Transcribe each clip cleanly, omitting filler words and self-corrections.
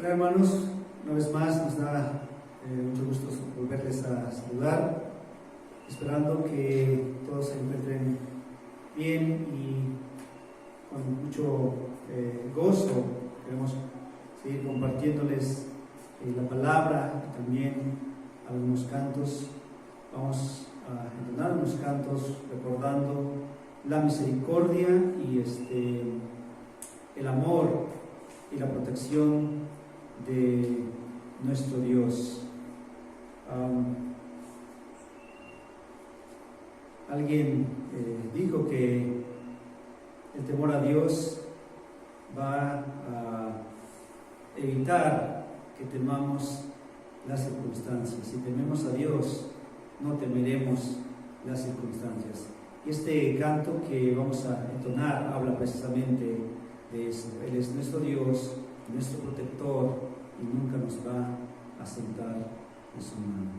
Hola hermanos, una vez más nos da mucho gusto volverles a saludar, esperando que todos se encuentren bien y con mucho gozo. Queremos seguir compartiéndoles la palabra y también algunos cantos. Vamos a entonar unos cantos recordando la misericordia y el amor y la protección de nuestro Dios. Alguien dijo que el temor a Dios va a evitar que temamos las circunstancias. Si tememos a Dios, no temeremos las circunstancias. Y este canto que vamos a entonar habla precisamente de eso. Él es nuestro Dios, nuestro protector, y nunca nos va a sentar en su mano.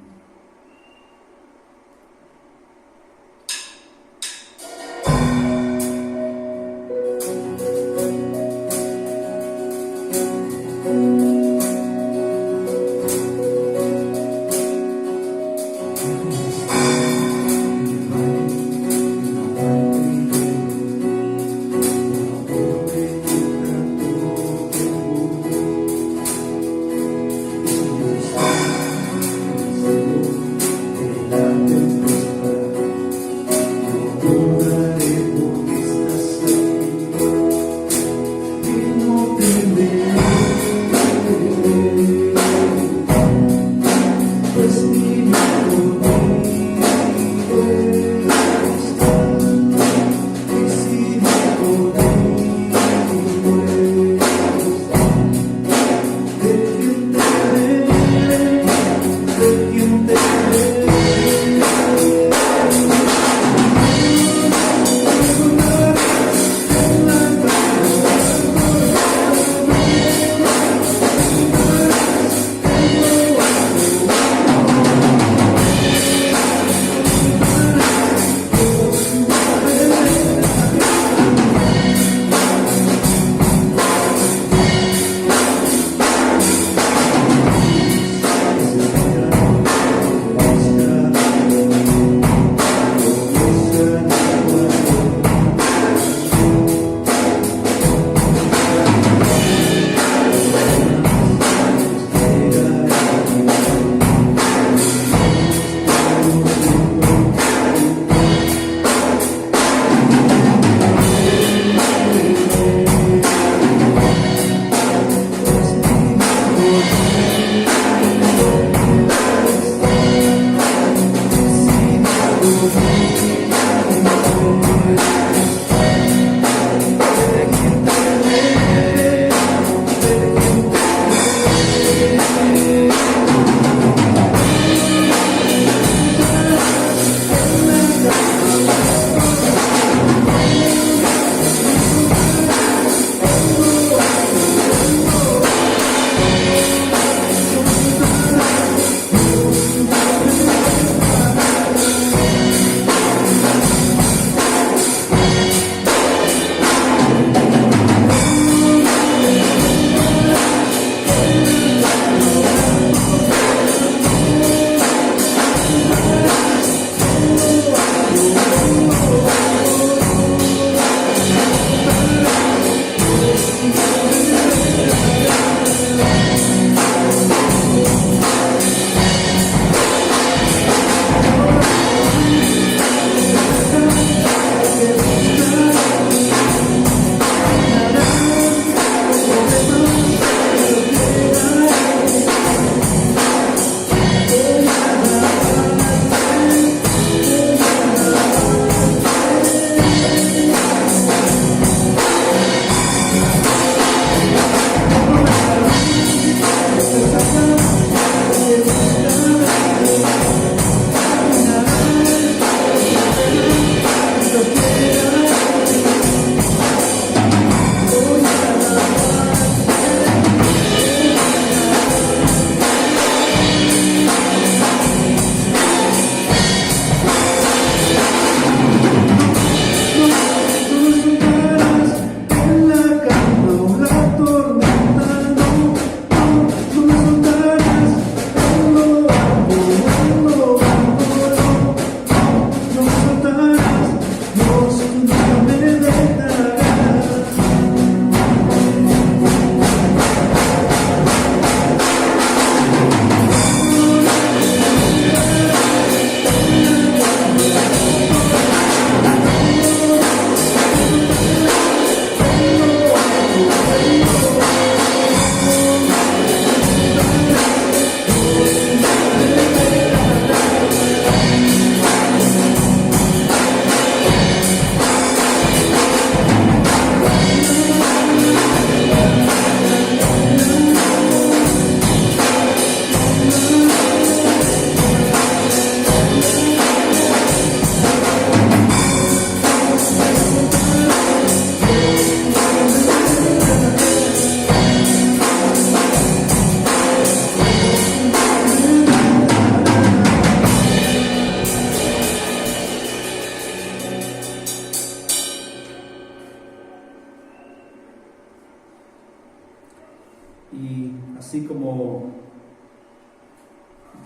así como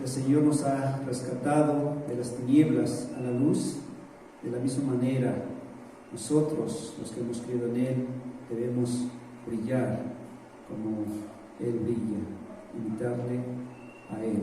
el Señor nos ha rescatado de las tinieblas a la luz, de la misma manera nosotros, los que hemos creído en Él, debemos brillar como Él brilla, imitarle a Él.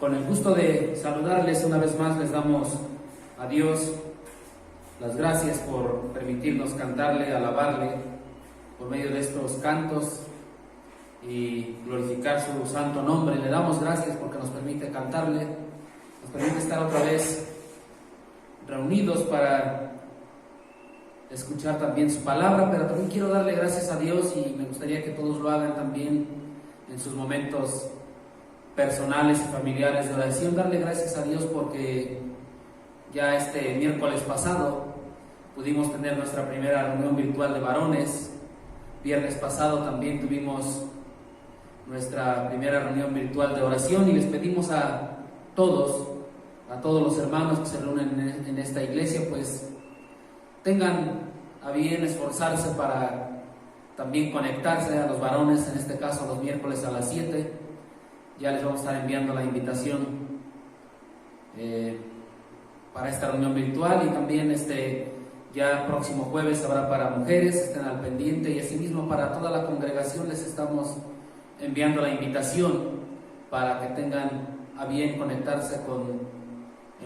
Con el gusto de saludarles una vez más, les damos a Dios las gracias por permitirnos cantarle, alabarle por medio de estos cantos y glorificar su santo nombre. Le damos gracias porque nos permite cantarle, nos permite estar otra vez reunidos para escuchar también su palabra, pero también quiero darle gracias a Dios y me gustaría que todos lo hagan también en sus momentos personales y familiares de oración. Darle gracias a Dios porque ya este miércoles pasado pudimos tener nuestra primera reunión virtual de varones. Viernes pasado también tuvimos nuestra primera reunión virtual de oración y les pedimos a todos los hermanos que se reúnen en esta iglesia, pues tengan a bien esforzarse para también conectarse a los varones, en este caso los miércoles a las 7. Ya les vamos a estar enviando la invitación para esta reunión virtual, y también ya próximo jueves habrá para mujeres, estén al pendiente, y asimismo para toda la congregación les estamos enviando la invitación para que tengan a bien conectarse con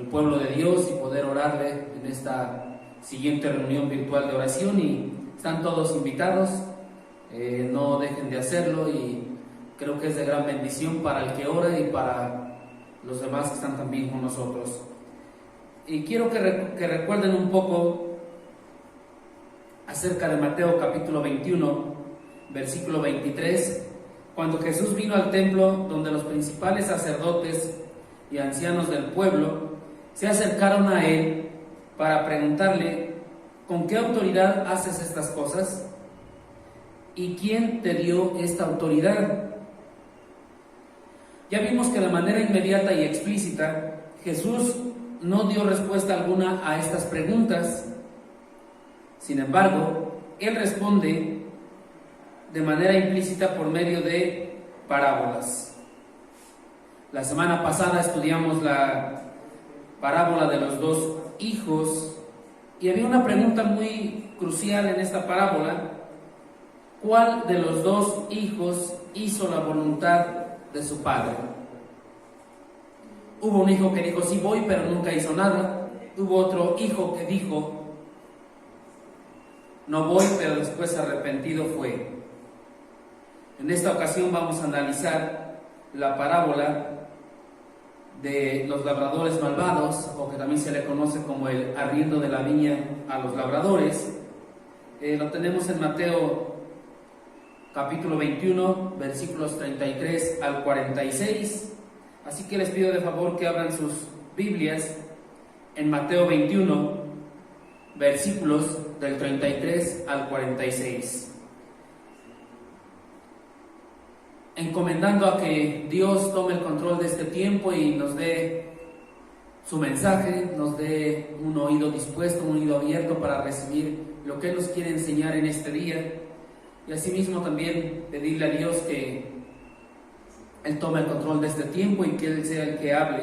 el pueblo de Dios y poder orarle en esta siguiente reunión virtual de oración. Y están todos invitados, no dejen de hacerlo, y creo que es de gran bendición para el que ora y para los demás que están también con nosotros. Y quiero que recuerden un poco acerca de Mateo capítulo 21, versículo 23, cuando Jesús vino al templo, donde los principales sacerdotes y ancianos del pueblo se acercaron a él para preguntarle ¿con qué autoridad haces estas cosas? ¿Y quién te dio esta autoridad? Ya vimos que de manera inmediata y explícita, Jesús no dio respuesta alguna a estas preguntas. Sin embargo, Él responde de manera implícita por medio de parábolas. La semana pasada estudiamos la parábola de los dos hijos y había una pregunta muy crucial en esta parábola: ¿cuál de los dos hijos hizo la voluntad de su padre? Hubo un hijo que dijo sí voy, pero nunca hizo nada. Hubo otro hijo que dijo no voy, pero después arrepentido fue. En esta ocasión vamos a analizar la parábola de los labradores malvados, o que también se le conoce como el arriendo de la viña a los labradores. Lo tenemos en Mateo capítulo 21, versículos 33 al 46. Así que les pido de favor que abran sus Biblias en Mateo 21, versículos del 33 al 46. Encomendando a que Dios tome el control de este tiempo y nos dé su mensaje, nos dé un oído dispuesto, un oído abierto para recibir lo que Él nos quiere enseñar en este día. Y asimismo también pedirle a Dios que Él tome el control de este tiempo y que Él sea el que hable,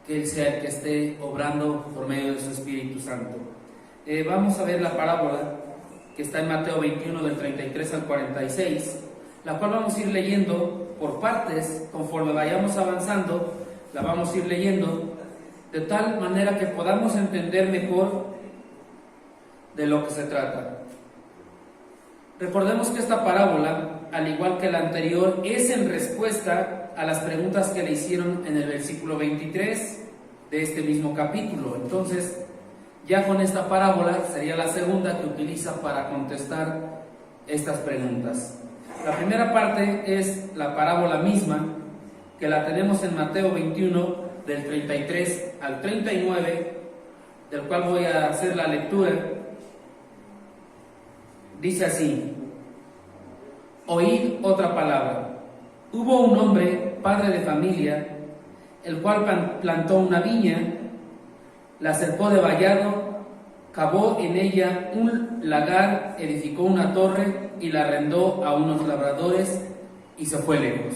que Él sea el que esté obrando por medio de su Espíritu Santo. Vamos a ver la parábola que está en Mateo 21 del 33 al 46, la cual vamos a ir leyendo por partes. Conforme vayamos avanzando, la vamos a ir leyendo de tal manera que podamos entender mejor de lo que se trata. Recordemos que esta parábola, al igual que la anterior, es en respuesta a las preguntas que le hicieron en el versículo 23 de este mismo capítulo. Entonces, ya con esta parábola sería la segunda que utiliza para contestar estas preguntas. La primera parte es la parábola misma, que la tenemos en Mateo 21, del 33 al 39, del cual voy a hacer la lectura. Dice así: oíd otra palabra. Hubo un hombre, padre de familia, el cual plantó una viña, la cercó de vallado, cavó en ella un lagar, edificó una torre y la arrendó a unos labradores y se fue lejos.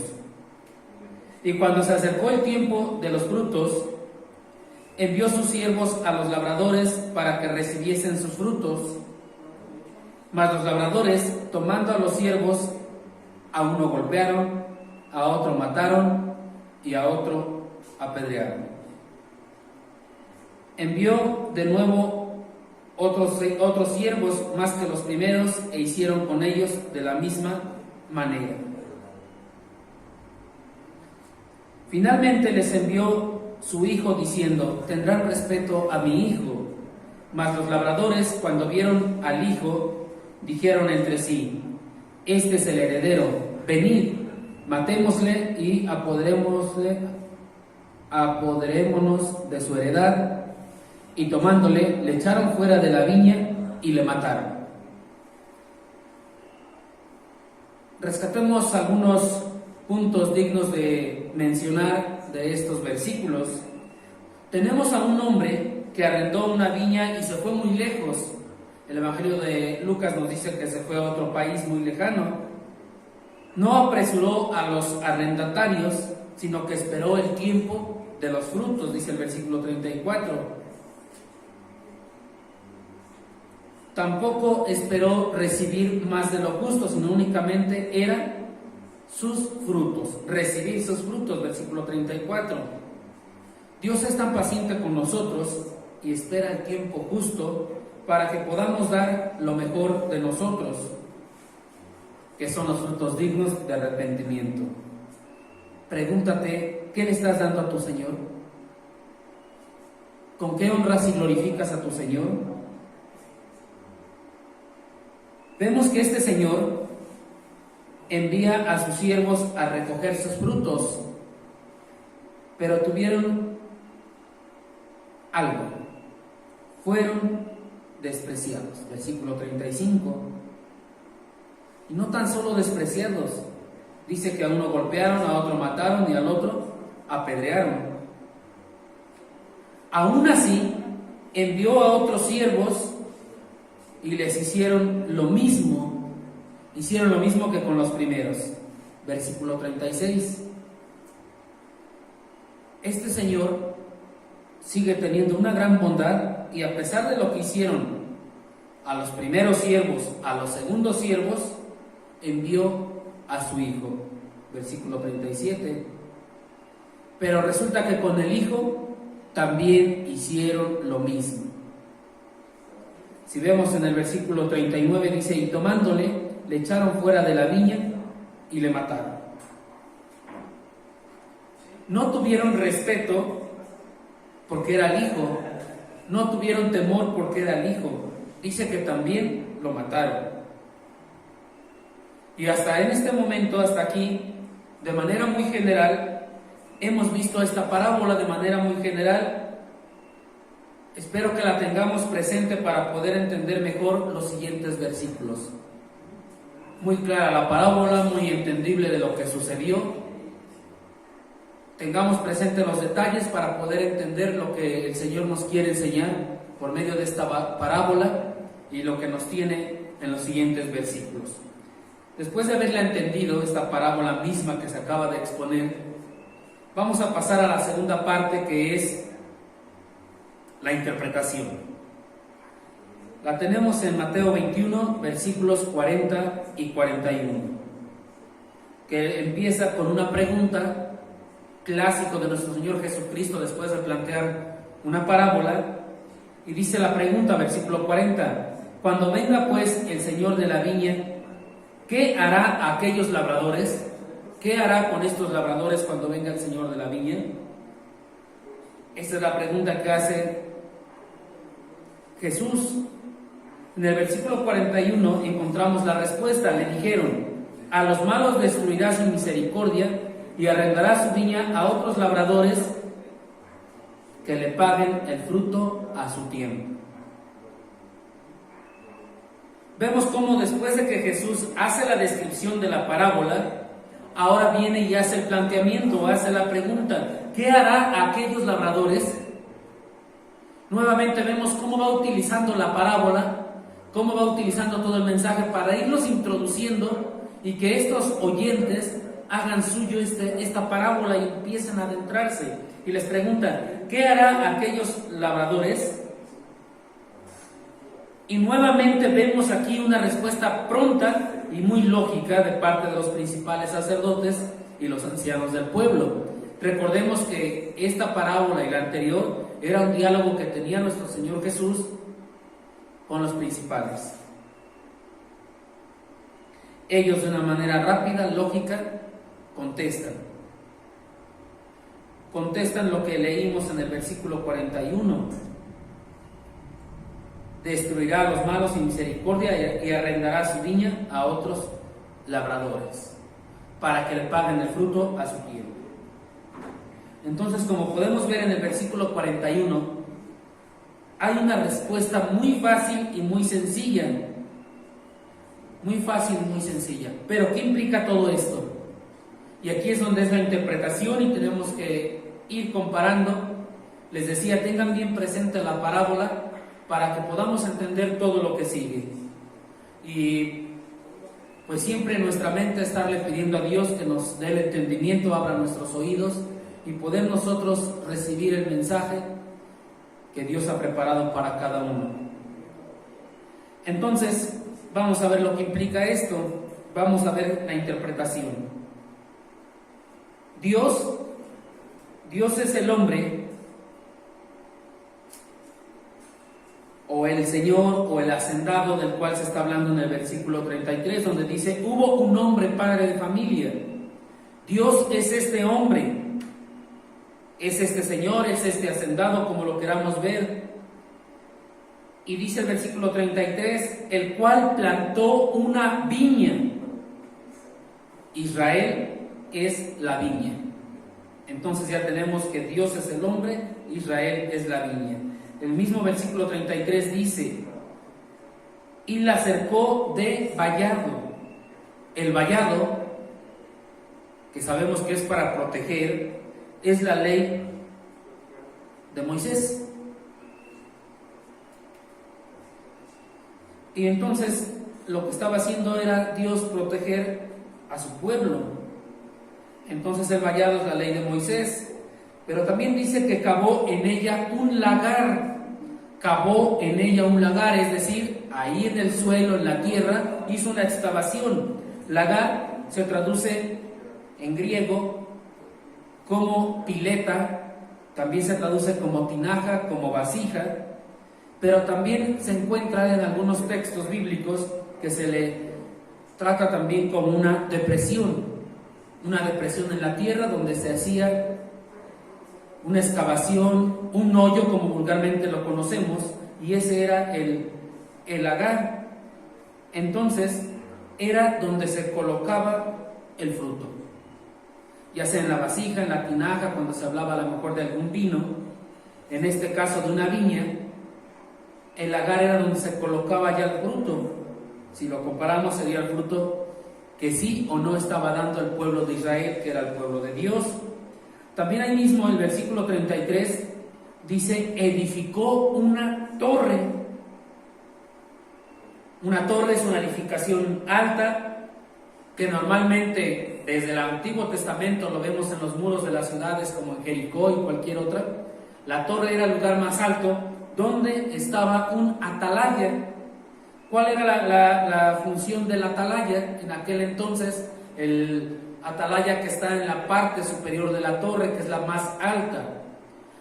Y cuando se acercó el tiempo de los frutos, envió sus siervos a los labradores para que recibiesen sus frutos. Mas los labradores, tomando a los siervos, a uno golpearon, a otro mataron y a otro apedrearon. Envió de nuevo otros siervos más que los primeros e hicieron con ellos de la misma manera. Finalmente les envió su hijo diciendo: tendrán respeto a mi hijo. Mas los labradores, cuando vieron al hijo, dijeron entre sí: este es el heredero, venid, matémosle y apoderémonos de su heredad. Y tomándole, le echaron fuera de la viña y le mataron. Rescatemos algunos puntos dignos de mencionar de estos versículos. Tenemos a un hombre que arrendó una viña y se fue muy lejos. El Evangelio de Lucas nos dice que se fue a otro país muy lejano. No apresuró a los arrendatarios, sino que esperó el tiempo de los frutos, dice el versículo 34. Tampoco esperó recibir más de lo justo, sino únicamente eran sus frutos, recibir sus frutos, versículo 34. Dios es tan paciente con nosotros y espera el tiempo justo para que podamos dar lo mejor de nosotros, que son los frutos dignos de arrepentimiento. Pregúntate, ¿qué le estás dando a tu Señor? ¿Con qué honras y glorificas a tu Señor? Vemos que este Señor envía a sus siervos a recoger sus frutos, pero tuvieron algo. Fueron despreciados. Versículo 35. Y no tan solo despreciados, dice que a uno golpearon, a otro mataron y al otro apedrearon. Aún así, envió a otros siervos y les hicieron lo mismo que con los primeros. Versículo 36. Este Señor sigue teniendo una gran bondad y a pesar de lo que hicieron a los primeros siervos, a los segundos siervos, envió a su Hijo. Versículo 37. Pero resulta que con el Hijo también hicieron lo mismo. Si vemos en el versículo 39 dice, y tomándole, le echaron fuera de la viña y le mataron. No tuvieron respeto porque era el Hijo, no tuvieron temor porque era el Hijo. Dice que también lo mataron. Y hasta en este momento, hasta aquí, de manera muy general, hemos visto esta parábola de manera muy general. Espero que la tengamos presente para poder entender mejor los siguientes versículos. Muy clara la parábola, muy entendible de lo que sucedió. Tengamos presente los detalles para poder entender lo que el Señor nos quiere enseñar por medio de esta parábola y lo que nos tiene en los siguientes versículos. Después de haberla entendido, esta parábola misma que se acaba de exponer, vamos a pasar a la segunda parte, que es la interpretación. La tenemos en Mateo 21, versículos 40 y 41, que empieza con una pregunta clásico de nuestro Señor Jesucristo después de plantear una parábola, y dice la pregunta, versículo 40, cuando venga pues el Señor de la viña, ¿qué hará a aquellos labradores? ¿Qué hará con estos labradores cuando venga el Señor de la viña? Esta es la pregunta que hace Jesús. En el versículo 41 encontramos la respuesta. Le dijeron, a los malos destruirá su misericordia y arrendará su viña a otros labradores que le paguen el fruto a su tiempo. Vemos cómo después de que Jesús hace la descripción de la parábola, ahora viene y hace el planteamiento, hace la pregunta, ¿qué hará a aquellos labradores? Nuevamente vemos cómo va utilizando la parábola, cómo va utilizando todo el mensaje para irlos introduciendo y que estos oyentes hagan suyo esta parábola y empiecen a adentrarse. Y les pregunta, ¿qué hará aquellos labradores? Y nuevamente vemos aquí una respuesta pronta y muy lógica de parte de los principales sacerdotes y los ancianos del pueblo. Recordemos que esta parábola y la anterior era un diálogo que tenía nuestro Señor Jesús con los principales. Ellos de una manera rápida, lógica, contestan lo que leímos en el versículo 41. Destruirá a los malos sin misericordia y arrendará su viña a otros labradores para que le paguen el fruto a su tiempo. Entonces, como podemos ver en el versículo 41, hay una respuesta muy fácil y muy sencilla. Muy fácil y muy sencilla. Pero ¿qué implica todo esto? Y aquí es donde es la interpretación y tenemos que ir comparando. Les decía, tengan bien presente la parábola para que podamos entender todo lo que sigue. Y pues siempre en nuestra mente estarle pidiendo a Dios que nos dé el entendimiento, abra nuestros oídos y poder nosotros recibir el mensaje que Dios ha preparado para cada uno. Entonces, vamos a ver lo que implica esto. Vamos a ver la interpretación. Dios es el hombre, o el Señor, o el hacendado del cual se está hablando en el versículo 33, donde dice, hubo un hombre padre de familia. Dios es este hombre, es este Señor, es este hacendado, como lo queramos ver. Y dice el versículo 33, el cual plantó una viña. Israel es la viña. Entonces ya tenemos que Dios es el hombre, Israel es la viña. El mismo versículo 33 dice, y la cercó de vallado. El vallado, que sabemos que es para proteger, es la ley de Moisés. Y entonces lo que estaba haciendo era Dios proteger a su pueblo. Entonces el vallado es la ley de Moisés, pero también dice que cavó en ella un lagar. Cavó en ella un lagar, es decir, ahí en el suelo, en la tierra, hizo una excavación. Lagar se traduce en griego como pileta, también se traduce como tinaja, como vasija, pero también se encuentra en algunos textos bíblicos que se le trata también como una depresión en la tierra donde se hacía una excavación, un hoyo como vulgarmente lo conocemos, y ese era el lagar. Entonces era donde se colocaba el fruto, ya sea en la vasija, en la tinaja, cuando se hablaba a lo mejor de algún vino, en este caso de una viña. El lagar era donde se colocaba ya el fruto. Si lo comparamos, sería el fruto que sí o no estaba dando el pueblo de Israel, que era el pueblo de Dios. También ahí mismo el versículo 33 dice, edificó una torre. Una torre es una edificación alta que normalmente desde el Antiguo Testamento lo vemos en los muros de las ciudades como en Jericó y cualquier otra. La torre era el lugar más alto donde estaba un atalaya. ¿Cuál era la función del atalaya? En aquel entonces, el atalaya que está en la parte superior de la torre, que es la más alta.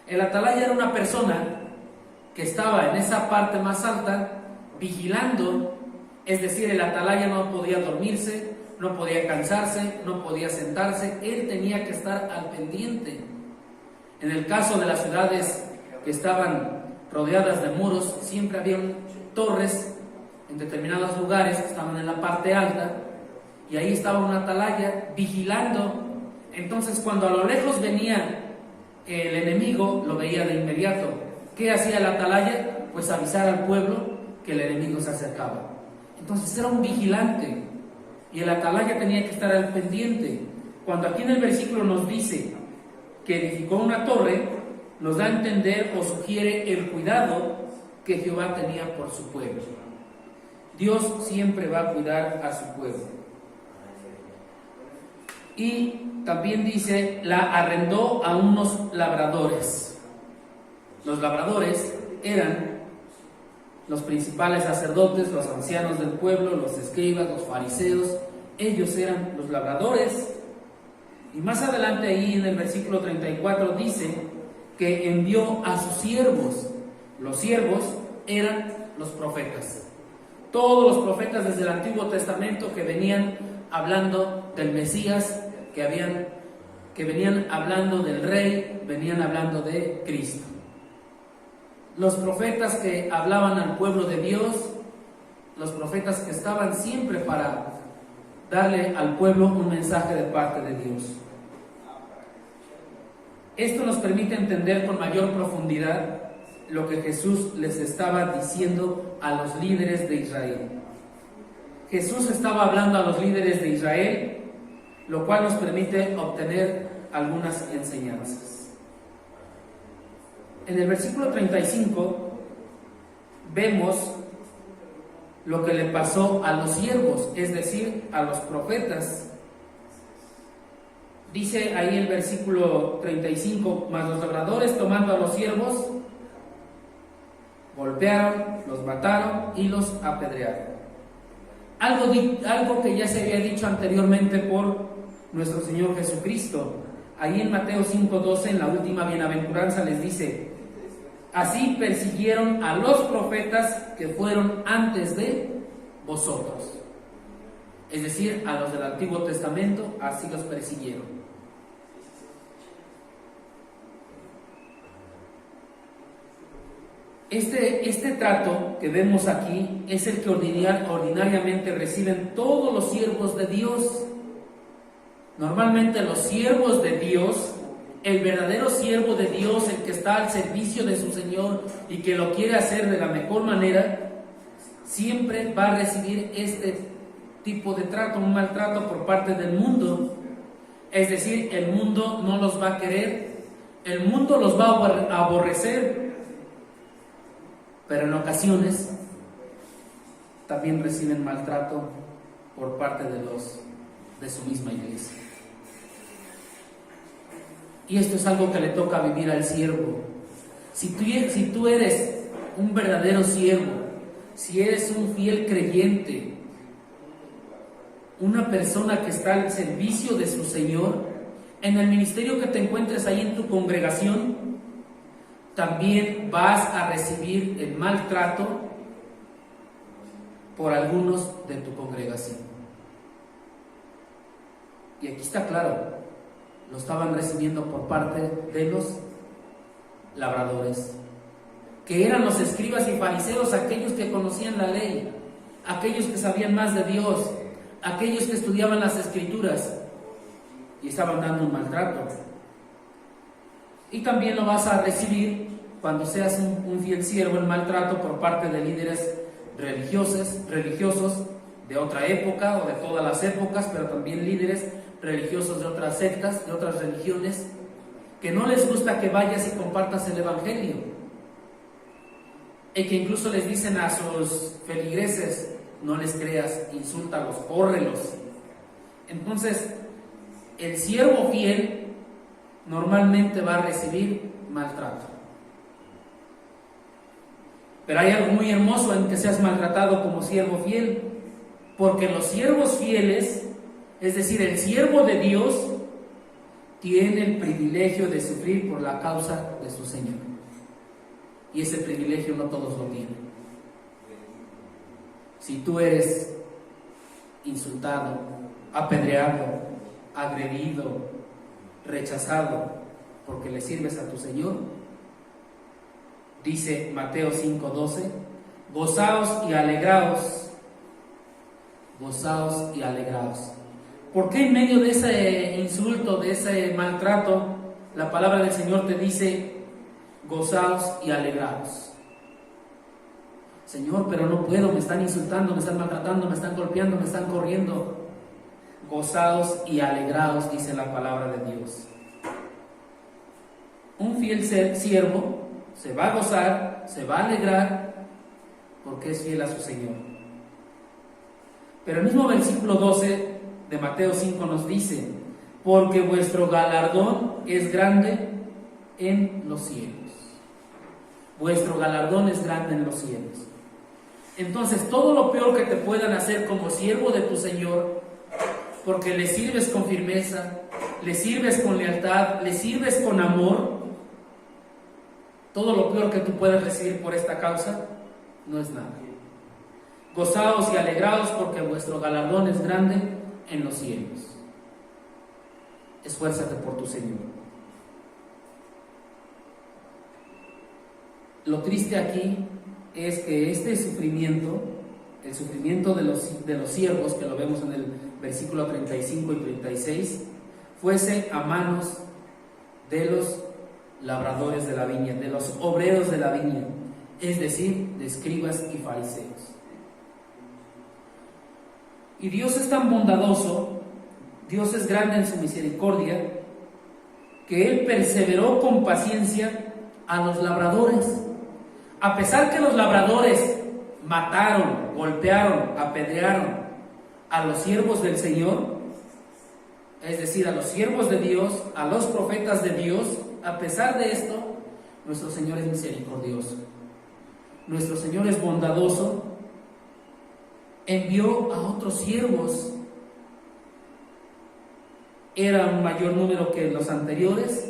El atalaya era una persona que estaba en esa parte más alta vigilando, es decir, el atalaya no podía dormirse, no podía cansarse, no podía sentarse, él tenía que estar al pendiente. En el caso de las ciudades que estaban rodeadas de muros, siempre había torres en determinados lugares que estaban en la parte alta, y ahí estaba una atalaya vigilando. Entonces cuando a lo lejos venía el enemigo, lo veía de inmediato. ¿Qué hacía el atalaya? Pues avisar al pueblo que el enemigo se acercaba. Entonces era un vigilante, y el atalaya tenía que estar al pendiente. Cuando aquí en el versículo nos dice que edificó una torre, nos da a entender o sugiere el cuidado que Jehová tenía por su pueblo. Dios siempre va a cuidar a su pueblo. Y también dice, la arrendó a unos labradores. Los labradores eran los principales sacerdotes, los ancianos del pueblo, los escribas, los fariseos. Ellos eran los labradores. Y más adelante ahí en el versículo 34 dice que envió a sus siervos. Los siervos eran los profetas. Todos los profetas desde el Antiguo Testamento que venían hablando del Mesías, que venían hablando del Rey, venían hablando de Cristo. Los profetas que hablaban al pueblo de Dios, los profetas que estaban siempre para darle al pueblo un mensaje de parte de Dios. Esto nos permite entender con mayor profundidad lo que Jesús les estaba diciendo a los líderes de Israel. Jesús estaba hablando a los líderes de Israel, lo cual nos permite obtener algunas enseñanzas. En el versículo 35 vemos lo que le pasó a los siervos, es decir, a los profetas. Dice ahí el versículo 35, mas los labradores tomando a los siervos, golpearon, los mataron y los apedrearon. Algo que ya se había dicho anteriormente por nuestro Señor Jesucristo. Ahí en Mateo 5:12, en la última bienaventuranza, les dice: así persiguieron a los profetas que fueron antes de vosotros. Es decir, a los del Antiguo Testamento, así los persiguieron. Este trato que vemos aquí es el que ordinariamente reciben todos los siervos de Dios. Normalmente los siervos de Dios, el verdadero siervo de Dios, el que está al servicio de su Señor y que lo quiere hacer de la mejor manera, siempre va a recibir este tipo de trato, un maltrato por parte del mundo. Es decir, el mundo no los va a querer, el mundo los va a aborrecer, pero en ocasiones también reciben maltrato por parte de su misma iglesia. Y esto es algo que le toca vivir al siervo. Si tú eres un verdadero siervo, si eres un fiel creyente, una persona que está al servicio de su Señor, en el ministerio que te encuentres ahí en tu congregación, también vas a recibir el maltrato por algunos de tu congregación. Y aquí está claro, lo estaban recibiendo por parte de los labradores, que eran los escribas y fariseos, aquellos que conocían la ley, aquellos que sabían más de Dios, aquellos que estudiaban las escrituras, y estaban dando un maltrato. Y también lo vas a recibir cuando seas un fiel siervo, el maltrato por parte de líderes religiosos de otra época o de todas las épocas, pero también líderes religiosos de otras sectas, de otras religiones, que no les gusta que vayas y compartas el evangelio, y que incluso les dicen a sus feligreses: no les creas, insúltalos, córrelos. Entonces, el siervo fiel normalmente va a recibir maltrato. Pero hay algo muy hermoso en que seas maltratado como siervo fiel, porque los siervos fieles, es decir, el siervo de Dios, tiene el privilegio de sufrir por la causa de su Señor. Y ese privilegio no todos lo tienen. Si tú eres insultado, apedreado, agredido, rechazado porque le sirves a tu Señor, dice Mateo 5:12: gozaos y alegraos. Gozaos y alegraos. ¿Por qué en medio de ese insulto, de ese maltrato, la palabra del Señor te dice: gozaos y alegraos? Señor, pero no puedo, me están insultando, me están maltratando, me están golpeando, me están corriendo. Gozaos y alegraos, dice la palabra de Dios. Un fiel siervo se va a gozar, se va a alegrar, porque es fiel a su Señor. Pero el mismo versículo 12 de Mateo 5 nos dice: porque vuestro galardón es grande en los cielos. Vuestro galardón es grande en los cielos. Entonces, todo lo peor que te puedan hacer como siervo de tu Señor, porque le sirves con firmeza, le sirves con lealtad, le sirves con amor, todo lo peor que tú puedas recibir por esta causa no es nada. Gozaos y alegraos, porque vuestro galardón es grande en los cielos. Esfuérzate por tu Señor. Lo triste aquí es que este sufrimiento, el sufrimiento de los siervos, que lo vemos en el versículo 35 y 36, fuese a manos de los labradores de la viña, de los obreros de la viña, es decir, de escribas y fariseos. Y Dios es tan bondadoso, Dios es grande en su misericordia, que Él perseveró con paciencia a los labradores. A pesar que los labradores mataron, golpearon, apedrearon a los siervos del Señor, es decir, a los siervos de Dios, a los profetas de Dios, a pesar de esto, nuestro Señor es misericordioso. Nuestro Señor es bondadoso. Envió a otros siervos. Era un mayor número que los anteriores,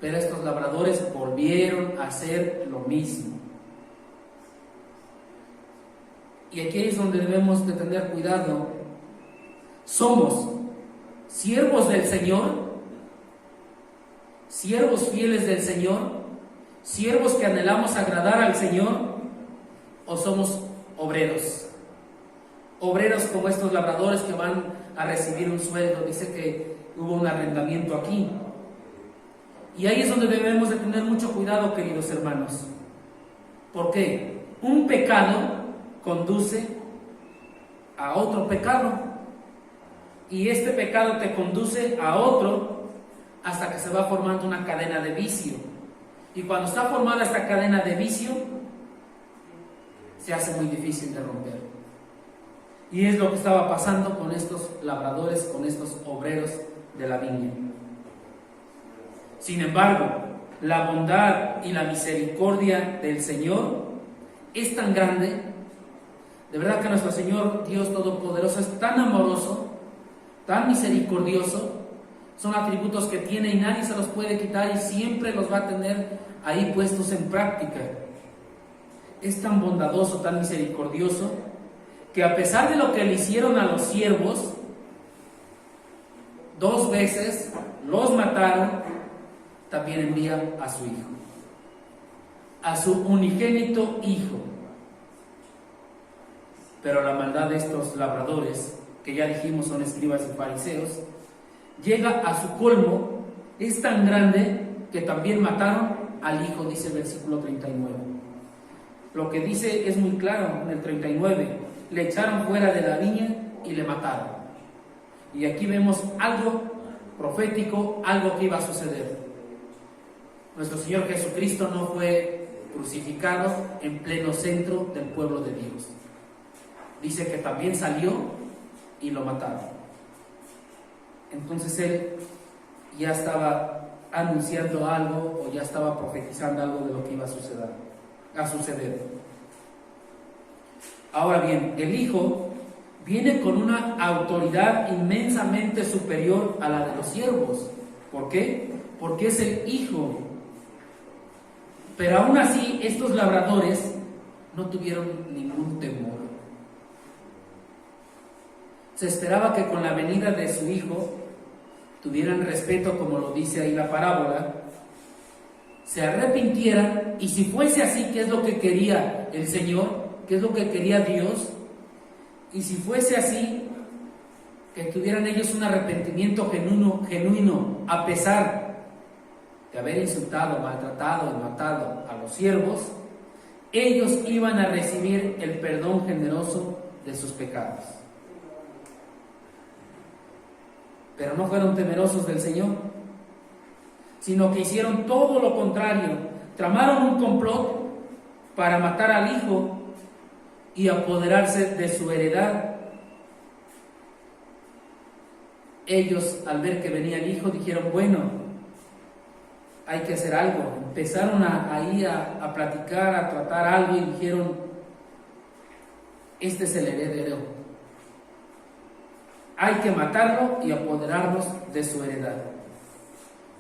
pero estos labradores volvieron a hacer lo mismo. Y aquí es donde debemos de tener cuidado. Somos siervos del Señor, siervos fieles del Señor, siervos que anhelamos agradar al Señor, o somos obreros. Obreros como estos labradores que van a recibir un sueldo. Dice que hubo un arrendamiento aquí. Y ahí es donde debemos de tener mucho cuidado, queridos hermanos. ¿Por qué? Un pecado conduce a otro pecado, y este pecado te conduce a otro hasta que se va formando una cadena de vicio, y cuando está formada esta cadena de vicio se hace muy difícil de romper. Y es lo que estaba pasando con estos labradores, con estos obreros de la viña. Sin embargo, la bondad y la misericordia del Señor es tan grande. De verdad que nuestro Señor Dios Todopoderoso es tan amoroso, tan misericordioso. Son atributos que tiene y nadie se los puede quitar, y siempre los va a tener ahí puestos en práctica. Es tan bondadoso, tan misericordioso, que a pesar de lo que le hicieron a los siervos, 2 veces los mataron, también envía a su hijo, a su unigénito hijo. Pero la maldad de estos labradores, que ya dijimos son escribas y fariseos, llega a su colmo. Es tan grande que también mataron al hijo, dice el versículo 39. Lo que dice es muy claro en el 39: le echaron fuera de la viña y le mataron. Y aquí vemos algo profético, algo que iba a suceder. Nuestro Señor Jesucristo no fue crucificado en pleno centro del pueblo de Dios. Dice que también salió y lo mataron. Entonces Él ya estaba anunciando algo, o ya estaba profetizando algo de lo que iba a suceder. Ahora bien, el Hijo viene con una autoridad inmensamente superior a la de los siervos. ¿Por qué? Porque es el Hijo. Pero aún así, estos labradores no tuvieron ningún temor. Se esperaba que con la venida de su Hijo tuvieran respeto, como lo dice ahí la parábola, se arrepintieran, y si fuese así, ¿qué es lo que quería el Señor? ¿Qué es lo que quería Dios? Y si fuese así, que tuvieran ellos un arrepentimiento genuino, a pesar de haber insultado, maltratado y matado a los siervos, ellos iban a recibir el perdón generoso de sus pecados. Pero no fueron temerosos del Señor, sino que hicieron todo lo contrario. Tramaron un complot para matar al Hijo y apoderarse de su heredad. Ellos, al ver que venía el Hijo, dijeron: bueno, hay que hacer algo. Empezaron ahí a platicar, a tratar algo, y dijeron: este es el heredero, hay que matarlo y apoderarnos de su heredad.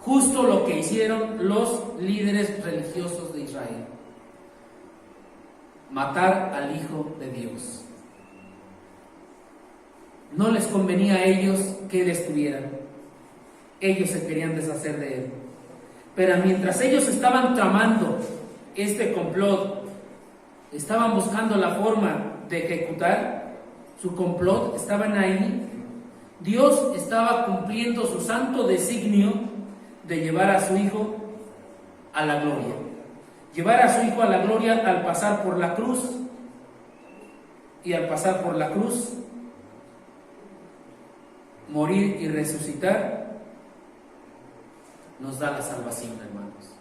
Justo lo que hicieron los líderes religiosos de Israel: matar al Hijo de Dios. No les convenía a ellos que Él estuviera. Ellos se querían deshacer de Él. Pero mientras ellos estaban tramando este complot, estaban buscando la forma de ejecutar su complot, estaban ahí, Dios estaba cumpliendo su santo designio de llevar a su Hijo a la gloria. Llevar a su Hijo a la gloria al pasar por la cruz. Y al pasar por la cruz, morir y resucitar, nos da la salvación, hermanos.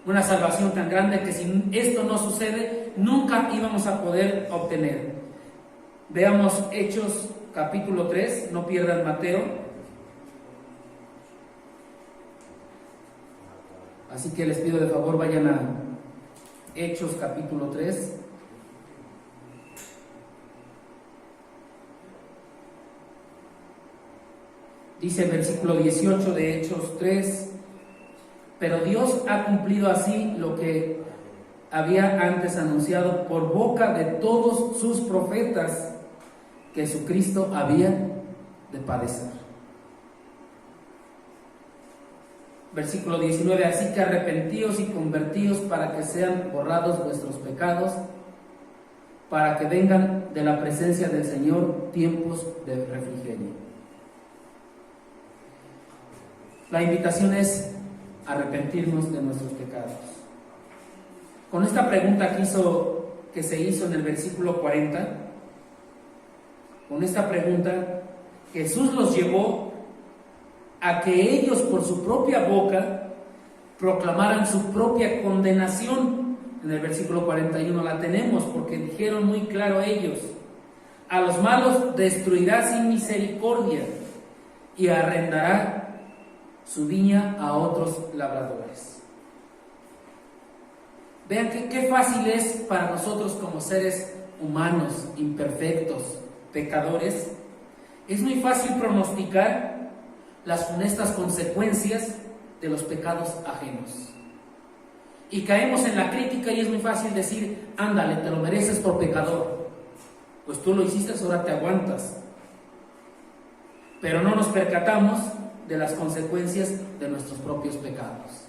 Una salvación tan grande que si esto no sucede, nunca íbamos a poder obtener. Veamos Hechos capítulo 3, no pierdan Mateo. Así que les pido de favor, vayan a Hechos capítulo 3. Dice el versículo 18 de Hechos 3: pero Dios ha cumplido así lo que había antes anunciado por boca de todos sus profetas, que Jesucristo había de padecer. Versículo 19: así que arrepentíos y convertíos para que sean borrados vuestros pecados, para que vengan de la presencia del Señor tiempos de refrigerio. La invitación es arrepentirnos de nuestros pecados. Con esta pregunta que hizo que se hizo en el versículo 40, con esta pregunta, Jesús los llevó a que ellos por su propia boca proclamaran su propia condenación. En el versículo 41 la tenemos, porque dijeron muy claro ellos: a los malos destruirá sin misericordia y arrendará su viña a otros labradores. Vean qué fácil es para nosotros como seres humanos, imperfectos, pecadores. Es muy fácil pronosticar las funestas consecuencias de los pecados ajenos. Y caemos en la crítica y es muy fácil decir: ándale, te lo mereces por pecador. Pues tú lo hiciste, ahora te aguantas. Pero no nos percatamos de las consecuencias de nuestros propios pecados.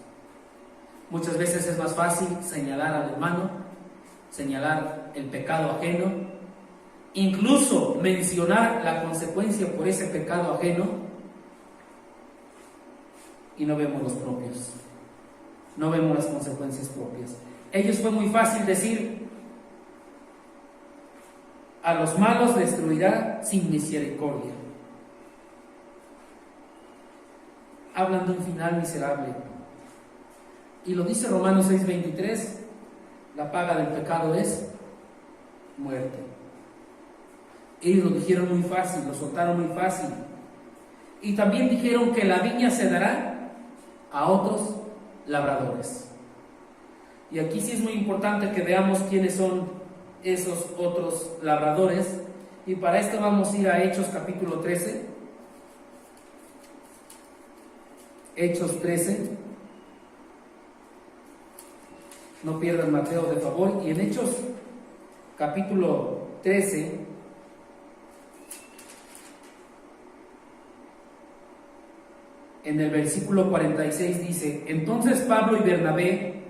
Muchas veces es más fácil señalar al hermano, señalar el pecado ajeno, incluso mencionar la consecuencia por ese pecado ajeno, y no vemos los propios, no vemos las consecuencias propias. Ellos fue muy fácil decir: a los malos destruirá sin misericordia. Hablan de un final miserable. Y lo dice Romanos 6:23, la paga del pecado es muerte. Ellos lo dijeron muy fácil, lo soltaron muy fácil. Y también dijeron que la viña se dará a otros labradores. Y aquí sí es muy importante que veamos quiénes son esos otros labradores. Y para esto vamos a ir a Hechos capítulo 13. Hechos 13. No pierdan Mateo, de favor. Y en Hechos capítulo 13, en el versículo 46 dice: entonces Pablo y Bernabé,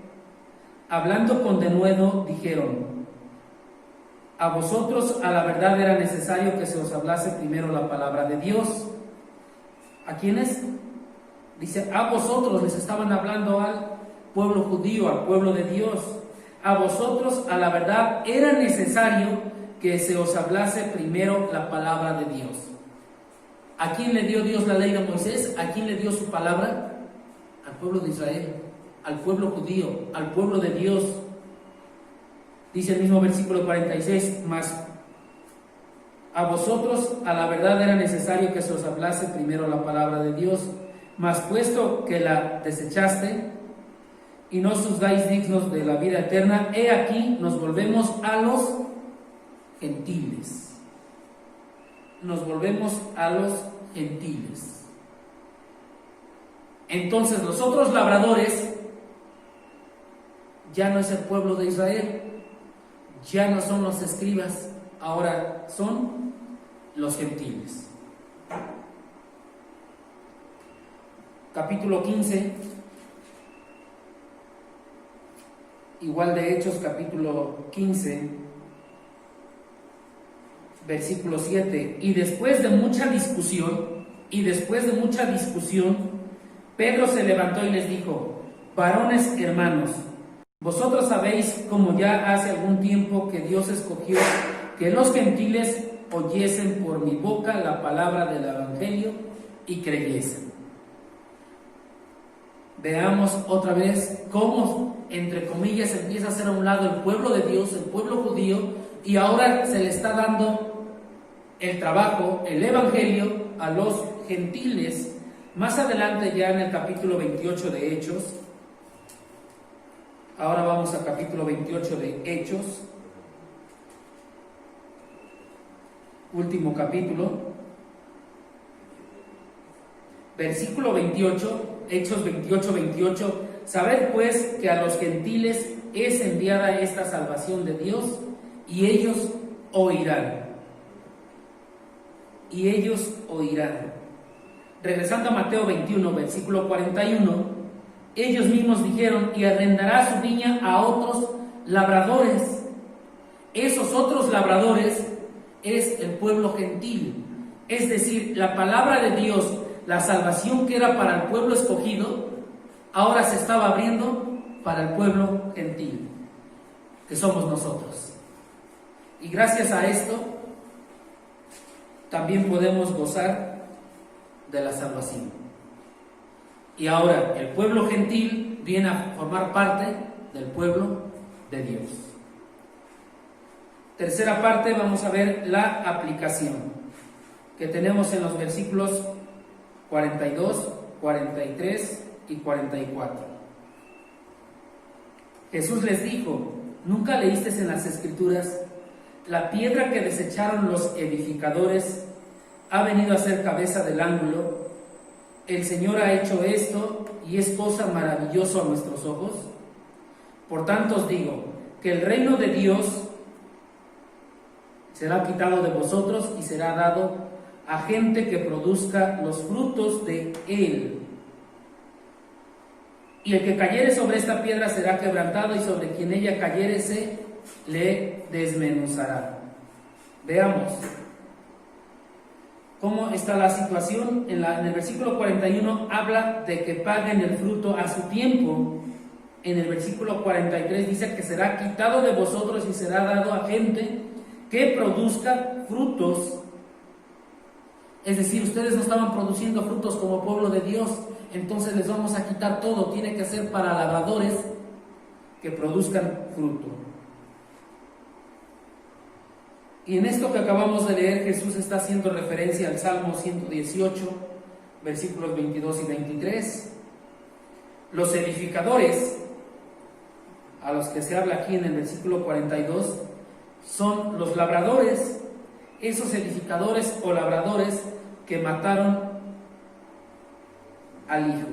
hablando con denuedo, dijeron: a vosotros a la verdad era necesario que se os hablase primero la palabra de Dios. ¿A quiénes? Dice: a vosotros, les estaban hablando al pueblo judío, al pueblo de Dios. A vosotros a la verdad era necesario que se os hablase primero la palabra de Dios. ¿A quién le dio Dios la ley de Moisés? ¿A quién le dio su palabra? Al pueblo de Israel, al pueblo judío, al pueblo de Dios. Dice el mismo versículo 46, mas a vosotros a la verdad era necesario que se os hablase primero la palabra de Dios, mas puesto que la desechaste y no os dais dignos de la vida eterna, he aquí nos volvemos a los gentiles. Nos volvemos a los gentiles. Entonces los otros labradores ya no es el pueblo de Israel, ya no son los escribas, ahora son los gentiles. Capítulo 15, igual de Hechos, capítulo 15, versículo 7. Y después de mucha discusión, Pedro se levantó y les dijo: varones hermanos, vosotros sabéis, como ya hace algún tiempo, que Dios escogió que los gentiles oyesen por mi boca la palabra del evangelio y creyesen. Veamos otra vez cómo, entre comillas, empieza a hacer a un lado el pueblo de Dios, el pueblo judío, y ahora se le está dando el trabajo, el evangelio, a los gentiles. Más adelante, ya en el capítulo 28 de Hechos, ahora vamos al capítulo 28 de Hechos, último capítulo, versículo 28, Hechos 28. Sabed pues que a los gentiles es enviada esta salvación de Dios, y ellos oirán. Regresando a Mateo 21, versículo 41, ellos mismos dijeron: y arrendará su viña a otros labradores. Esos otros labradores es el pueblo gentil. Es decir, la palabra de Dios, la salvación que era para el pueblo escogido, ahora se estaba abriendo para el pueblo gentil, que somos nosotros. Y gracias a esto también podemos gozar de la salvación. Y ahora el pueblo gentil viene a formar parte del pueblo de Dios. Tercera parte, vamos a ver la aplicación que tenemos en los versículos 42, 43 y 44. Jesús les dijo: ¿nunca leísteis en las Escrituras: la piedra que desecharon los edificadores ha venido a ser cabeza del ángulo? El Señor ha hecho esto y es cosa maravillosa a nuestros ojos. Por tanto os digo que el reino de Dios será quitado de vosotros y será dado a gente que produzca los frutos de él. Y el que cayere sobre esta piedra será quebrantado, y sobre quien ella cayere se le desmenuzará. Veamos cómo está la situación. En el versículo 41 habla de que paguen el fruto a su tiempo. En el versículo 43 dice que será quitado de vosotros y será dado a gente que produzca frutos. Es decir, ustedes no estaban produciendo frutos como pueblo de Dios, entonces les vamos a quitar todo. Tiene que ser para labradores que produzcan fruto. Y en esto que acabamos de leer, Jesús está haciendo referencia al Salmo 118, versículos 22 y 23. Los edificadores, a los que se habla aquí en el versículo 42, son los labradores, esos edificadores o labradores que mataron al Hijo.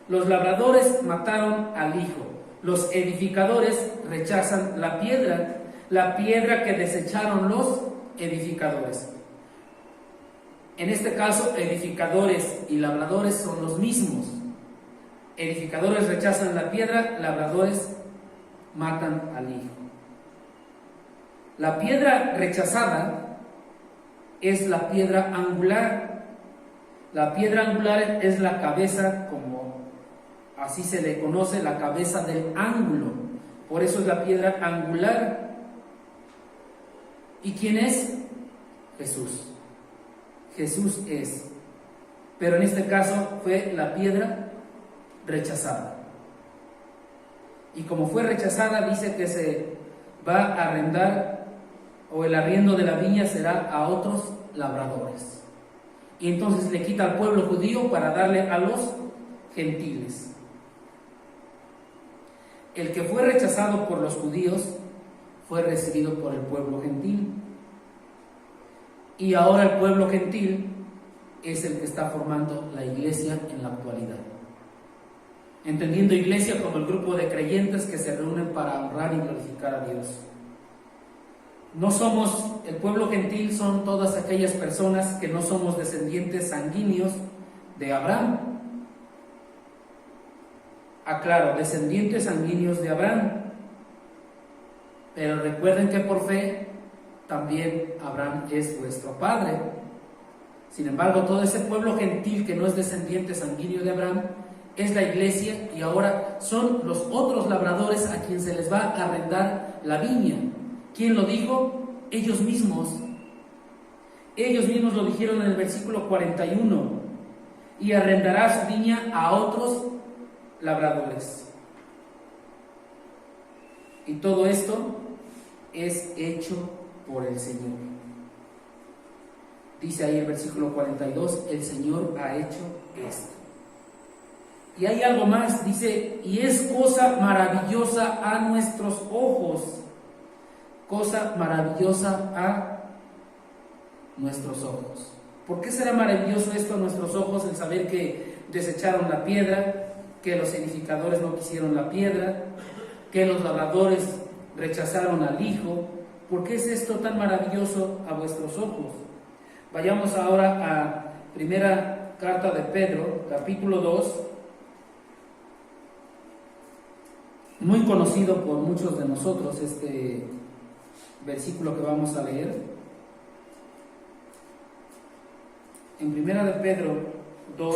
Los labradores mataron al Hijo. Los edificadores rechazan la piedra que desecharon los edificadores. En este caso, edificadores y labradores son los mismos. Edificadores rechazan la piedra, labradores matan al Hijo. La piedra rechazada es la piedra angular. La piedra angular es la cabeza, como así se le conoce, la cabeza del ángulo. Por eso es la piedra angular. ¿Y quién es? Jesús. Jesús es. Pero en este caso fue la piedra rechazada. Y como fue rechazada, dice que se va a arrendar, o el arriendo de la viña será a otros labradores. Y entonces le quita al pueblo judío para darle a los gentiles. El que fue rechazado por los judíos fue recibido por el pueblo gentil. Y ahora el pueblo gentil es el que está formando la iglesia en la actualidad. Entendiendo iglesia como el grupo de creyentes que se reúnen para honrar y glorificar a Dios. No somos, el pueblo gentil son todas aquellas personas que no somos descendientes sanguíneos de Abraham. Aclaro, descendientes sanguíneos de Abraham. Pero recuerden que por fe también Abraham es vuestro padre. Sin embargo, todo ese pueblo gentil que no es descendiente sanguíneo de Abraham es la iglesia, y ahora son los otros labradores a quien se les va a arrendar la viña. ¿Quién lo dijo? Ellos mismos. Ellos mismos lo dijeron en el versículo 41. Y arrendará su viña a otros labradores. Y todo esto es hecho por el Señor. Dice ahí el versículo 42, el Señor ha hecho esto. Y hay algo más, dice, y es cosa maravillosa a nuestros ojos. Cosa maravillosa a nuestros ojos. ¿Por qué será maravilloso esto a nuestros ojos? El saber que desecharon la piedra, que los edificadores no quisieron la piedra, que los labradores rechazaron al Hijo. ¿Por qué es esto tan maravilloso a vuestros ojos? Vayamos ahora a primera carta de Pedro, capítulo 2, muy conocido por muchos de nosotros este versículo que vamos a leer. En primera de Pedro 2,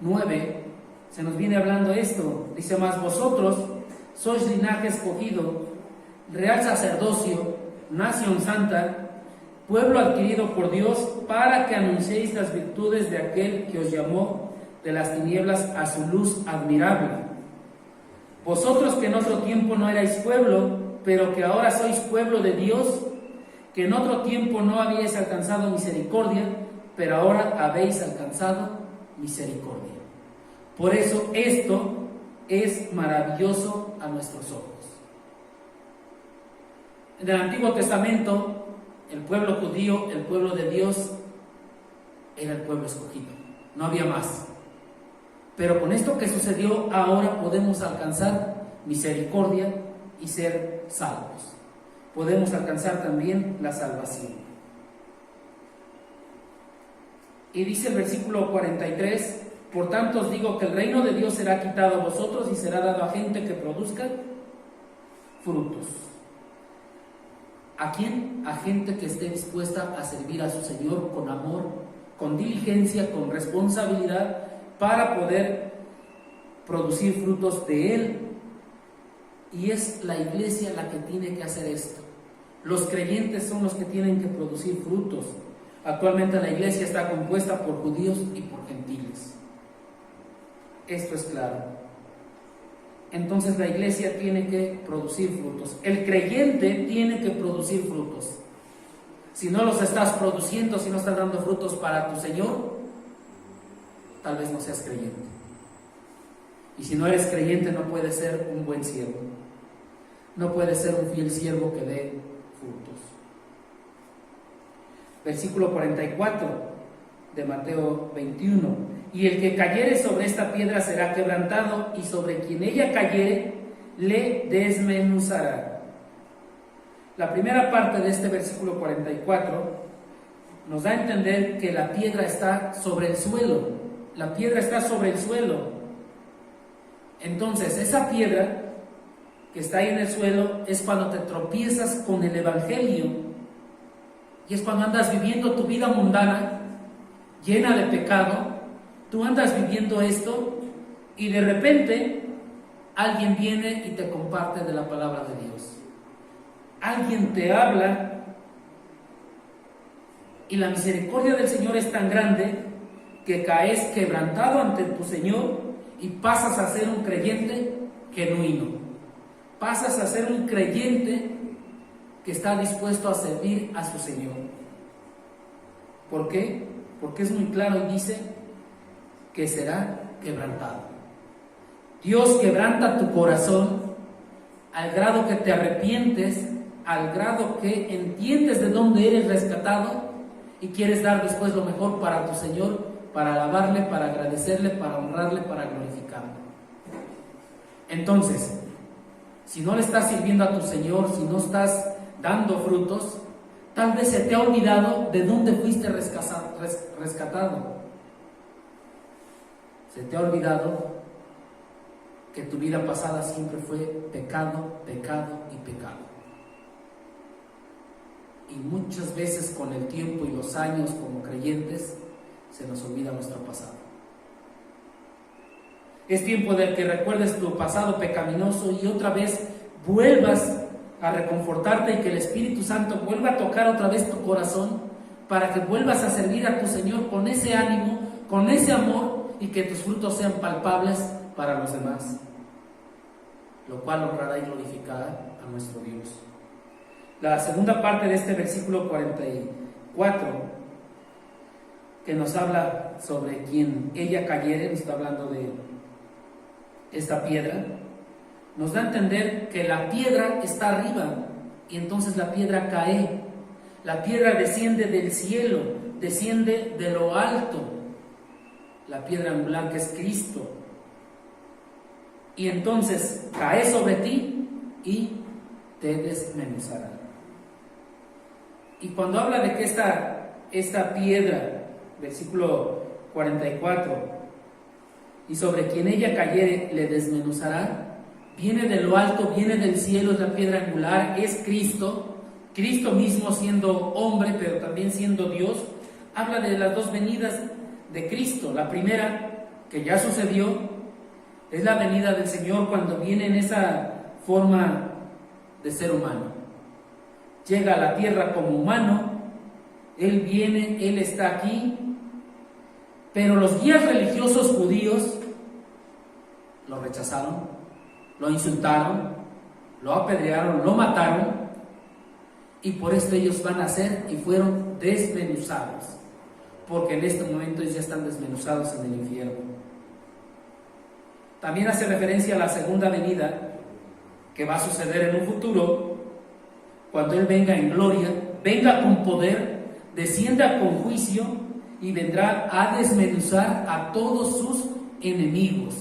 9, se nos viene hablando esto. Dice: mas vosotros sois linaje escogido, real sacerdocio, nación santa, pueblo adquirido por Dios, para que anunciéis las virtudes de aquel que os llamó de las tinieblas a su luz admirable. Vosotros que en otro tiempo no erais pueblo, pero que ahora sois pueblo de Dios, que en otro tiempo no habíais alcanzado misericordia, pero ahora habéis alcanzado misericordia. Por eso esto es maravilloso a nuestros ojos. En el Antiguo Testamento, el pueblo judío, el pueblo de Dios, era el pueblo escogido, no había más. Pero con esto que sucedió, ahora podemos alcanzar misericordia y ser salvos. Podemos alcanzar también la salvación. Y dice el versículo 43, por tanto os digo que el reino de Dios será quitado a vosotros y será dado a gente que produzca frutos. ¿A quién? A gente que esté dispuesta a servir a su Señor con amor, con diligencia, con responsabilidad, para poder producir frutos de Él. Y es la iglesia la que tiene que hacer esto. Los creyentes son los que tienen que producir frutos. Actualmente la iglesia está compuesta por judíos y por gentiles. Esto es claro. Entonces la iglesia tiene que producir frutos. El creyente tiene que producir frutos. Si no los estás produciendo, si no estás dando frutos para tu Señor, tal vez no seas creyente. Y si no eres creyente, no puedes ser un buen siervo. No puedes ser un fiel siervo que dé frutos. Versículo 44 de Mateo 21. Y el que cayere sobre esta piedra será quebrantado, y sobre quien ella cayere le desmenuzará. La primera parte de este versículo 44 nos da a entender que la piedra está sobre el suelo. La piedra está sobre el suelo. Entonces, esa piedra que está ahí en el suelo es cuando te tropiezas con el Evangelio. Y es cuando andas viviendo tu vida mundana, llena de pecado. Tú andas viviendo esto y de repente alguien viene y te comparte de la palabra de Dios. Alguien te habla y la misericordia del Señor es tan grande que caes quebrantado ante tu Señor y pasas a ser un creyente genuino. Pasas a ser un creyente que está dispuesto a servir a su Señor. ¿Por qué? Porque es muy claro y dice que será quebrantado. Dios quebranta tu corazón al grado que te arrepientes, al grado que entiendes de dónde eres rescatado y quieres dar después lo mejor para tu Señor, para alabarle, para agradecerle, para honrarle, para glorificarle. Entonces, si no le estás sirviendo a tu Señor, si no estás dando frutos, tal vez se te ha olvidado de dónde fuiste rescatado. Se te ha olvidado que tu vida pasada siempre fue pecado, pecado y pecado. Y muchas veces con el tiempo y los años como creyentes se nos olvida nuestro pasado. Es tiempo de que recuerdes tu pasado pecaminoso y otra vez vuelvas a reconfortarte y que el Espíritu Santo vuelva a tocar otra vez tu corazón para que vuelvas a servir a tu Señor con ese ánimo, con ese amor, y que tus frutos sean palpables para los demás, lo cual honrará y glorificará a nuestro Dios. La segunda parte de este versículo 44, que nos habla sobre quien ella cayere, nos está hablando de esta piedra, nos da a entender que la piedra está arriba y entonces la piedra cae. La piedra desciende del cielo, desciende de lo alto. La piedra angular que es Cristo. Y entonces cae sobre ti y te desmenuzará. Y cuando habla de que esta piedra, versículo 44, y sobre quien ella cayere le desmenuzará, viene de lo alto, viene del cielo, es la piedra angular, es Cristo. Cristo mismo siendo hombre, pero también siendo Dios. Habla de las dos venidas de Cristo. La primera, que ya sucedió, es la venida del Señor cuando viene en esa forma de ser humano. Llega a la tierra como humano, Él viene, Él está aquí, pero los guías religiosos judíos lo rechazaron, lo insultaron, lo apedrearon, lo mataron, y por esto ellos van a ser y fueron desmenuzados, porque en este momento ellos ya están desmenuzados en el infierno. También hace referencia a la segunda venida que va a suceder en un futuro, cuando Él venga en gloria, venga con poder, descienda con juicio y vendrá a desmenuzar a todos sus enemigos.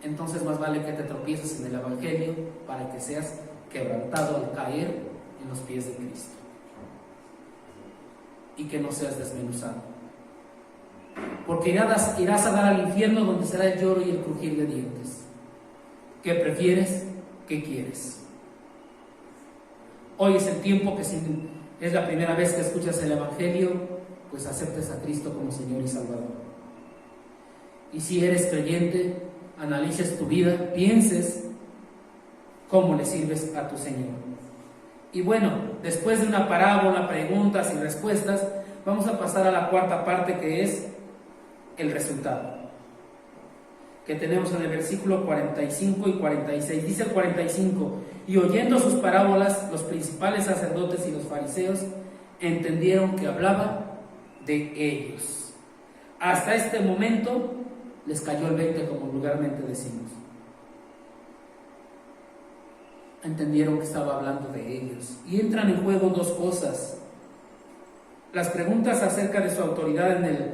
Entonces más vale que te tropieces en el Evangelio para que seas quebrantado al caer en los pies de Cristo y que no seas desmenuzado, porque irás a dar al infierno, donde será el lloro y el crujir de dientes. ¿Qué prefieres? ¿Qué quieres? Hoy es el tiempo que, si es la primera vez que escuchas el Evangelio, pues aceptes a Cristo como Señor y Salvador. Y si eres creyente, analices tu vida, pienses cómo le sirves a tu Señor. Y bueno, después de una parábola, preguntas y respuestas, vamos a pasar a la cuarta parte, que es el resultado, que tenemos en el versículo 45 y 46. Dice el 45: y oyendo sus parábolas, los principales sacerdotes y los fariseos entendieron que hablaba de ellos. Hasta este momento les cayó el 20, como vulgarmente decimos. Entendieron que estaba hablando de ellos. Y entran en juego dos cosas: las preguntas acerca de su autoridad en el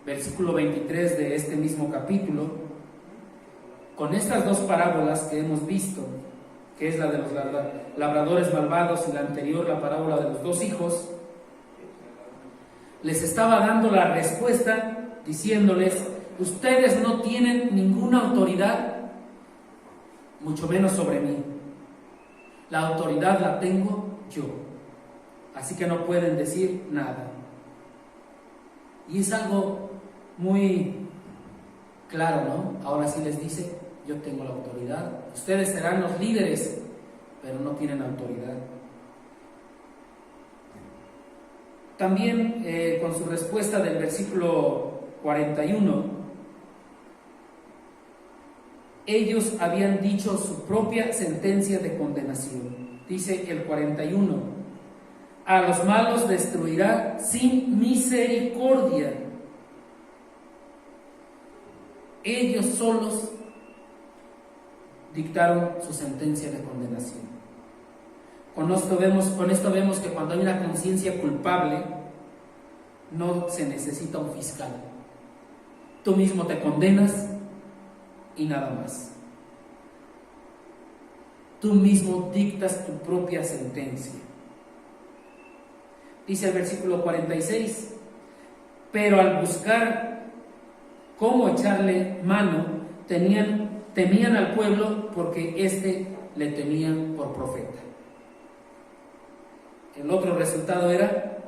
versículo 23 de este mismo capítulo, con estas dos parábolas que hemos visto, que es la de los labradores malvados y la anterior, la parábola de los dos hijos. Les estaba dando la respuesta diciéndoles: ustedes no tienen ninguna autoridad, mucho menos sobre mí. La autoridad la tengo yo, así que no pueden decir nada. Y es algo muy claro, ¿no? Ahora sí les dice: yo tengo la autoridad, ustedes serán los líderes, pero no tienen autoridad. También con su respuesta del versículo 41, ellos habían dicho su propia sentencia de condenación. Dice el 41: a los malos destruirá sin misericordia. Ellos solos dictaron su sentencia de condenación. Con esto vemos que cuando hay una conciencia culpable, no se necesita un fiscal. Tú mismo te condenas y nada más. Tú mismo dictas tu propia sentencia. Dice el versículo 46: pero al buscar cómo echarle mano, temían al pueblo, porque éste le tenían por profeta. El otro resultado era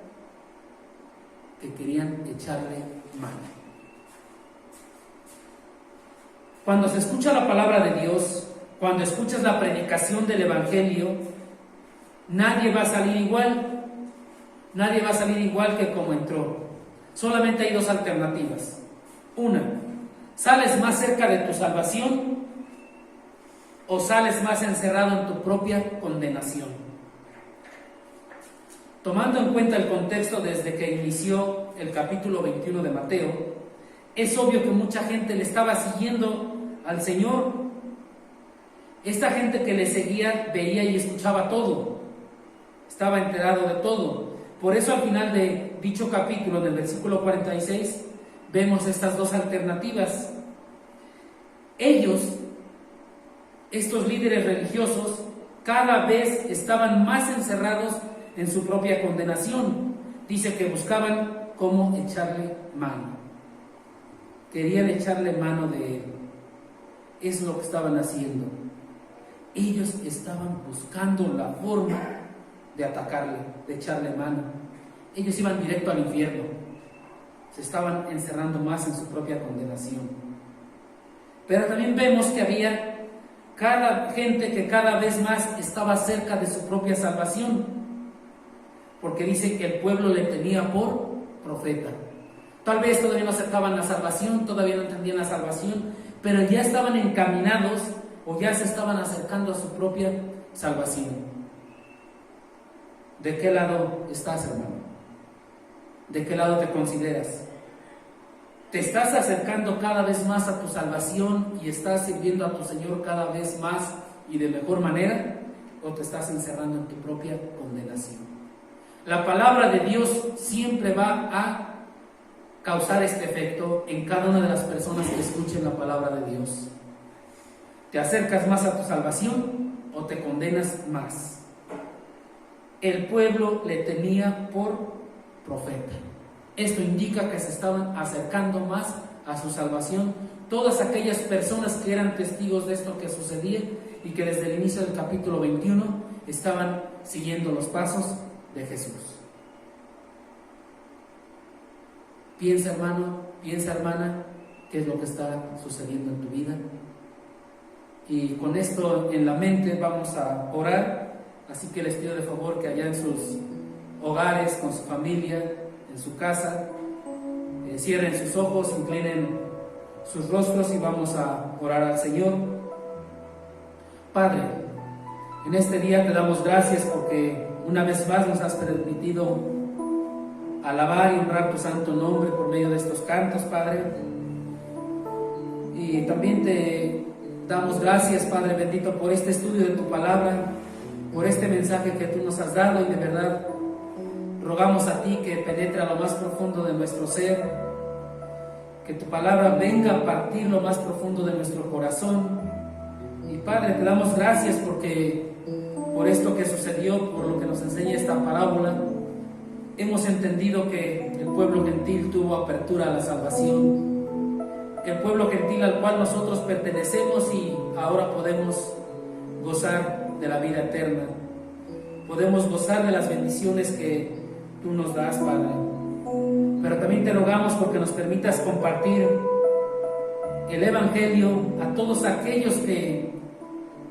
que querían echarle mano. Cuando se escucha la palabra de Dios, cuando escuchas la predicación del Evangelio, nadie va a salir igual. Nadie va a salir igual que como entró. Solamente hay dos alternativas. Una: sales más cerca de tu salvación, o sales más encerrado en tu propia condenación. Tomando en cuenta el contexto desde que inició el capítulo 21 de Mateo, es obvio que mucha gente le estaba siguiendo al Señor. Esta gente que le seguía veía y escuchaba todo, estaba enterado de todo. Por eso al final de dicho capítulo, del versículo 46, vemos estas dos alternativas. Ellos, estos líderes religiosos, cada vez estaban más encerrados en su propia condenación. Dice que buscaban cómo echarle mano. Querían echarle mano de él. Es lo que estaban haciendo. Ellos estaban buscando la forma de atacarle, de echarle mano. Ellos iban directo al infierno. Se estaban encerrando más en su propia condenación. Pero también vemos que había gente que cada vez más estaba cerca de su propia salvación, porque dice que el pueblo le tenía por profeta. Tal vez todavía no acercaban la salvación, todavía no entendían la salvación, pero ya estaban encaminados o ya se estaban acercando a su propia salvación. ¿De qué lado estás, hermano? ¿De qué lado te consideras? ¿Te estás acercando cada vez más a tu salvación y estás sirviendo a tu Señor cada vez más y de mejor manera? ¿O te estás encerrando en tu propia condenación? La palabra de Dios siempre va a causar este efecto en cada una de las personas que escuchen la palabra de Dios. ¿Te acercas más a tu salvación o te condenas más? El pueblo le tenía por profeta. Esto indica que se estaban acercando más a su salvación todas aquellas personas que eran testigos de esto que sucedía y que desde el inicio del capítulo 21 estaban siguiendo los pasos de Jesús. Piensa, hermano, piensa, hermana, qué es lo que está sucediendo en tu vida. Y con esto en la mente vamos a orar. Así que les pido de favor que allá en sus hogares, con su familia, en su casa, cierren sus ojos, inclinen sus rostros y vamos a orar al Señor. Padre, en este día te damos gracias porque una vez más nos has permitido alabar y honrar tu santo nombre por medio de estos cantos, Padre. Y también te damos gracias, Padre bendito, por este estudio de tu palabra, por este mensaje que tú nos has dado, y de verdad rogamos a ti que penetre a lo más profundo de nuestro ser, que tu palabra venga a partir lo más profundo de nuestro corazón. Y Padre, te damos gracias porque por esto que sucedió, por lo que nos enseña esta parábola, hemos entendido que el pueblo gentil tuvo apertura a la salvación, el pueblo gentil al cual nosotros pertenecemos, y ahora podemos gozar de la vida eterna, podemos gozar de las bendiciones que tú nos das, Padre. Pero también te rogamos porque nos permitas compartir el Evangelio a todos aquellos que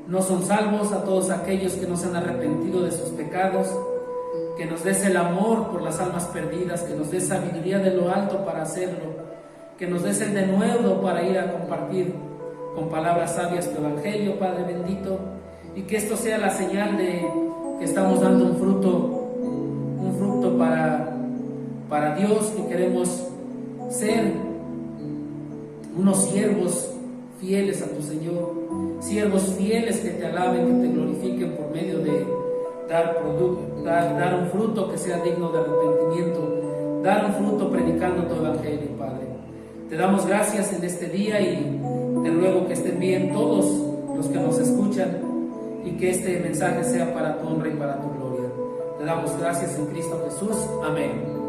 no son salvos, a todos aquellos que no se han arrepentido de sus pecados, que nos des el amor por las almas perdidas, que nos des sabiduría de lo alto para hacerlo, que nos des el denuedo para ir a compartir con palabras sabias tu Evangelio, Padre bendito, y que esto sea la señal de que estamos dando un fruto para Dios, que queremos ser unos siervos fieles a tu Señor, siervos fieles que te alaben, que te glorifiquen por medio de dar un fruto que sea digno de arrepentimiento, dar un fruto predicando tu Evangelio, Padre. Te damos gracias en este día y te ruego que estén bien todos los que nos escuchan y que este mensaje sea para tu honra y para tu gloria. Te damos gracias en Cristo Jesús. Amén.